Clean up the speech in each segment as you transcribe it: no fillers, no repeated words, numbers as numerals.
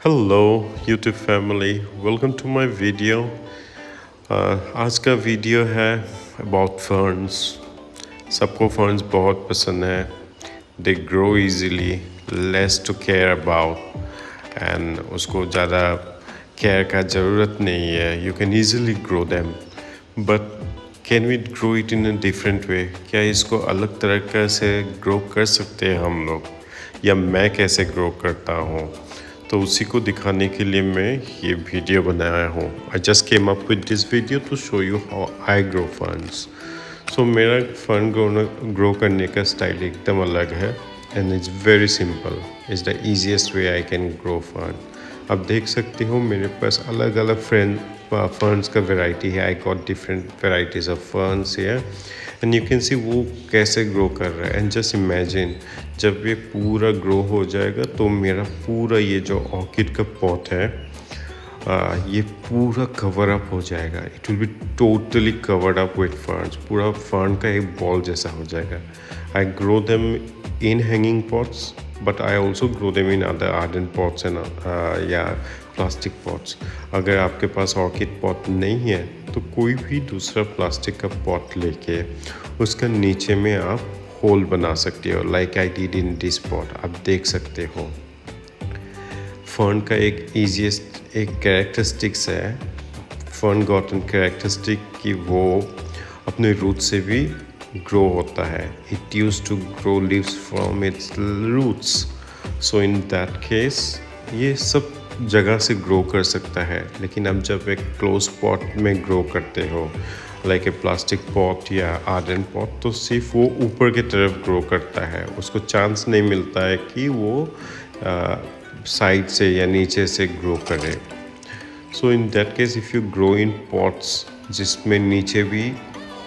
Hello YouTube family, welcome to my video. आज का video है अबाउट फर्न्स। सबको फर्न्स बहुत पसंद है। They grow easily, less to care about and उसको ज़्यादा केयर का ज़रूरत नहीं है। You can easily grow them, but can we grow it in a different way? क्या इसको अलग तरीके से ग्रो कर सकते हैं हम लोग, या मैं कैसे ग्रो करता हूँ? तो उसी को दिखाने के लिए मैं ये वीडियो बनाया हूँ। I just came up with this video to show you how I grow ferns. So मेरा फर्न ग्रो करने का स्टाइल एकदम अलग है and it's very simple. It's the easiest way I can grow fern. आप देख सकते हो मेरे पास अलग अलग फर्न्स का वेराइटी है। I got different varieties of ferns here and you can see वो कैसे ग्रो कर रहा है। एंड जस्ट इमेजिन, जब ये पूरा ग्रो हो जाएगा तो मेरा पूरा ये जो ऑर्किड का पॉट है ये पूरा कवर अप हो जाएगा। It will be totally covered up with ferns. पूरा फर्न का एक बॉल जैसा हो जाएगा। I grow them in hanging pots, but I also grow them in other earthen pots and या प्लास्टिक पॉट्स। अगर आपके पास ऑर्किड पॉट नहीं है तो कोई भी दूसरा प्लास्टिक का पॉट लेके उसका नीचे में आप होल बना सकते हो, like I did in this pot. आप देख सकते हो फर्न का एक ईजीएस्ट एक कैरेक्टरिस्टिक्स है, फर्न गॉटन कैरेक्टरिस्टिक, कि वो अपने रूट से भी ग्रो होता है। It use to grow leaves from its roots. So in that case ये सब जगह से ग्रो कर सकता है। लेकिन अब जब एक क्लोज पॉट में ग्रो करते हो, लाइक ए प्लास्टिक पॉट या आर्डन पॉट, तो सिर्फ वो ऊपर की तरफ ग्रो करता है। उसको चांस नहीं मिलता है कि वो साइड से या नीचे से ग्रो करे। So in that case if you grow in pots जिसमें नीचे भी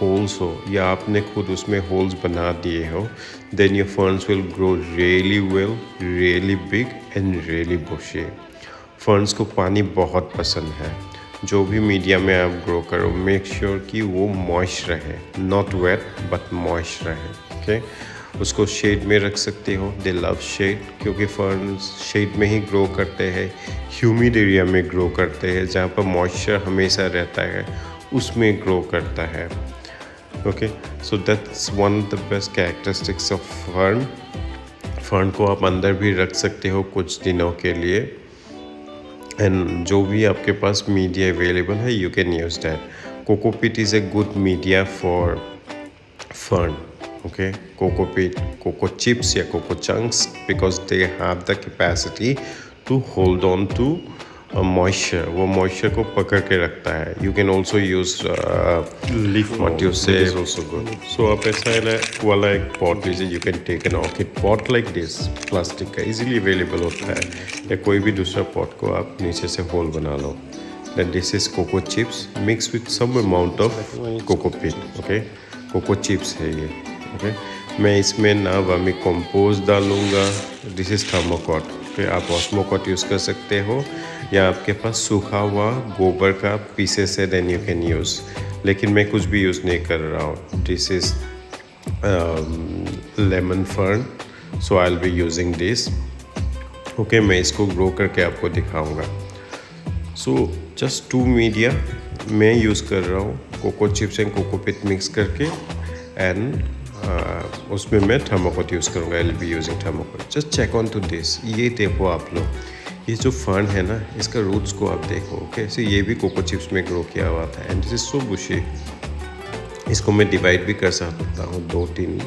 होल्स हो या आपने खुद उसमें होल्स बना दिए हो, then your ferns will grow really well, really big and really bushy. Ferns को पानी बहुत पसंद है। जो भी मीडिया में आप ग्रो करो, मेक श्योर कि वो मॉइस्ट रहे, नॉट वेट बट मॉइस्ट रहे। ओके, उसको शेड में रख सकते हो। दे लव शेड, क्योंकि फर्न्स शेड में ही ग्रो करते हैं, ह्यूमिड एरिया में ग्रो करते हैं, जहाँ पर मॉइस्चर हमेशा रहता है उसमें ग्रो करता है। Okay, so that's one of the best characteristics of fern. Fern को आप अंदर भी रख सकते हो कुछ दिनों के लिए, एंड जो भी आपके पास मीडिया अवेलेबल है you can use that. Cocopeat is a good media for fern. Okay, coco peat, coco chips या coco chunks, because they have the capacity to hold on to moisture. वो moisture को पकड़ के रखता है। You can also use leaf what you say is also good. So आप ऐसा वाला एक pot लीजिए। You can take an orchid pot like this, plastic का easily available होता है, या कोई भी दूसरा pot को आप नीचे से होल बना लो। Then this is coco chips mixed with some amount of coco peat. Okay, coco chips है ये। ओके, मैं इसमें ना वर्मी कंपोस्ट डालूँगा। This is Osmocote. ओके, आप ऑस्मोकॉट यूज़ कर सकते हो, या आपके पास सूखा हुआ गोबर का पीसेस है, देन यू कैन यूज़। लेकिन मैं कुछ भी यूज़ नहीं कर रहा हूँ। This is lemon fern, so I will be using this. Okay, मैं इसको ग्रो करके आपको दिखाऊँगा। सो जस्ट 2 मीडिया मैं यूज़ कर रहा हूँ, coco chips and cocopeat mix करके, एंड उसमें मैं थर्मोकॉट यूज़ करूँगा। I will be using Osmocote. Just check on to this. ये देखो आप लोग, ये जो फर्न है ना, इसका रूट्स को आप देखो। ओके, सो ये भी कोको चिप्स में ग्रो किया हुआ था, एंड दिस इज सो बुशी। इसको मैं डिवाइड भी कर सकता हूँ 2-3,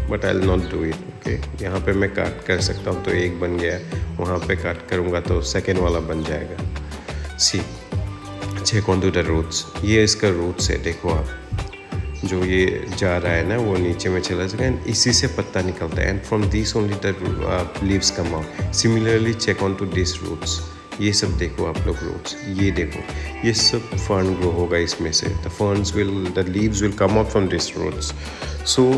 but I will not do it. Okay, यहाँ पे मैं काट कर सकता हूँ तो एक बन गया, वहाँ पे काट करूँगा तो सेकेंड वाला बन जाएगा। See, check on to the roots. ये इसका रूट्स है, देखो आप, जो ये जा रहा है ना वो नीचे में चला जाएगा, एंड इसी से पत्ता निकलता है, and from this only the leaves come out. Similarly check on to this roots. ये सब देखो आप लोग रूट्स, ये देखो, ये सब फर्न ग्रो होगा इसमें से। The leaves will come out from this roots. So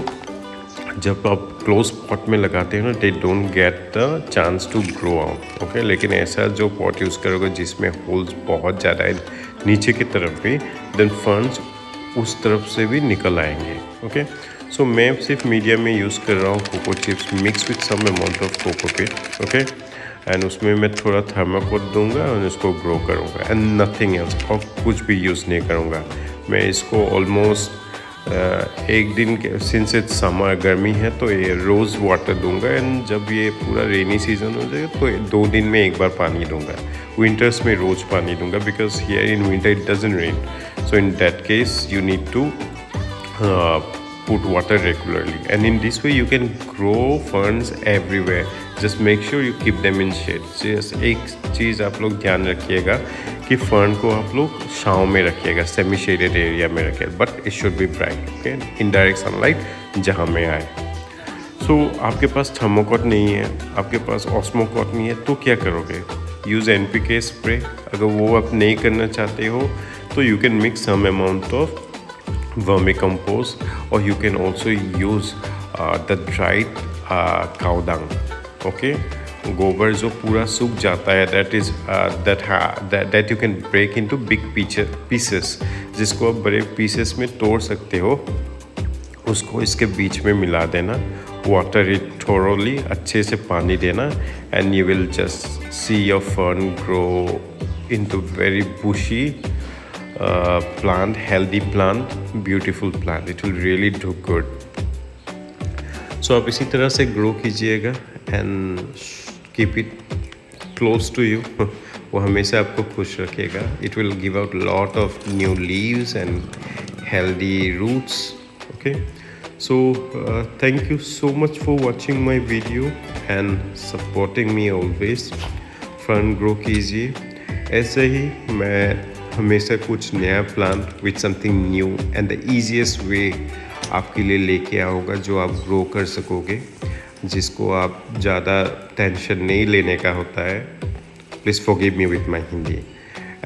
जब आप क्लोज पॉट में लगाते हो ना, they don't get the chance to grow out. Okay, लेकिन ऐसा जो पॉट यूज़ करोगे जिसमें होल्स बहुत ज़्यादा है नीचे की तरफ भी, देन फर्न्स उस तरफ से भी निकल आएंगे। ओके, सो मैं सिर्फ मीडिया में यूज़ कर रहा हूँ coco chips mix with some amount of cocopeat. Okay, and उसमें मैं थोड़ा थर्माकोट दूंगा और इसको ग्रो करूँगा एंड नथिंग एल्स, और कुछ भी यूज़ नहीं करूँगा। मैं इसको ऑलमोस्ट एक दिन के, सिंस इट्स समर, गर्मी है तो ये रोज़ वाटर दूंगा एंड जब ये पूरा रेनी सीजन हो जाएगा तो 2 दिन में एक बार पानी दूंगा। विंटर्स में रोज़ पानी दूंगा because here in winter it doesn't rain, so in that case you need to put water regularly, and in this way you can grow ferns everywhere. Just make sure you keep them in shade. Just एक चीज़ आप लोग ध्यान रखिएगा कि fern को आप लोग छाँव में रखिएगा, सेमी शेडेड एरिया में रखिएगा, but it should be bright, okay, indirect sunlight जहाँ में आए। सो आपके पास थर्मोकॉट नहीं है, आपके पास ऑस्मोकॉट नहीं है, तो क्या करोगे? Use NPK spray. अगर वो आप नहीं करना चाहते हो तो you can mix some amount of vermicompost, or you can also use the dried cow dung, okay, गोबर जो पूरा सूख जाता है, that you can break into big pieces, जिसको आप बड़े पीसेस में तोड़ सकते हो, उसको इसके बीच में मिला देना, वाटर इट थोरोली, अच्छे से पानी देना, and you will just see your fern grow into very bushy plant, healthy plant, beautiful plant. It will really do good. So आप इसी तरह से ग्रो कीजिएगा and keep it close to you. वो हमेशा आपको खुश रखेगा. It will give out lot of new leaves and healthy roots. Okay. So thank you so much for watching my video and supporting me always. Fern grow कीजिए। ऐसे ही मैं हमेशा कुछ नया plant with something new and the easiest वे आपके लिए लेके आऊँगा, जो आप ग्रो कर सकोगे, जिसको आप ज़्यादा टेंशन नहीं लेने का होता है। Please forgive me with my Hindi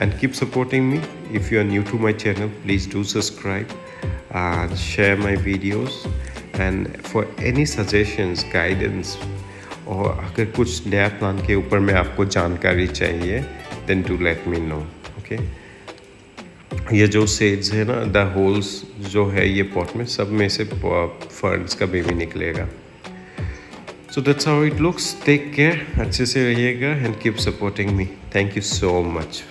and keep supporting me. If you are new to my channel, please do subscribe and share my videos, and for any suggestions, guidance, और अगर कुछ नया प्लान के ऊपर में आपको जानकारी चाहिए then do let me know. Okay. ये जो सेड्स है ना, द होल्स जो है ये पॉट में, सब में से फर्न्स का बेबी निकलेगा। So that's how it looks. Take care, अच्छे से रहिएगा and keep supporting me. Thank you so much.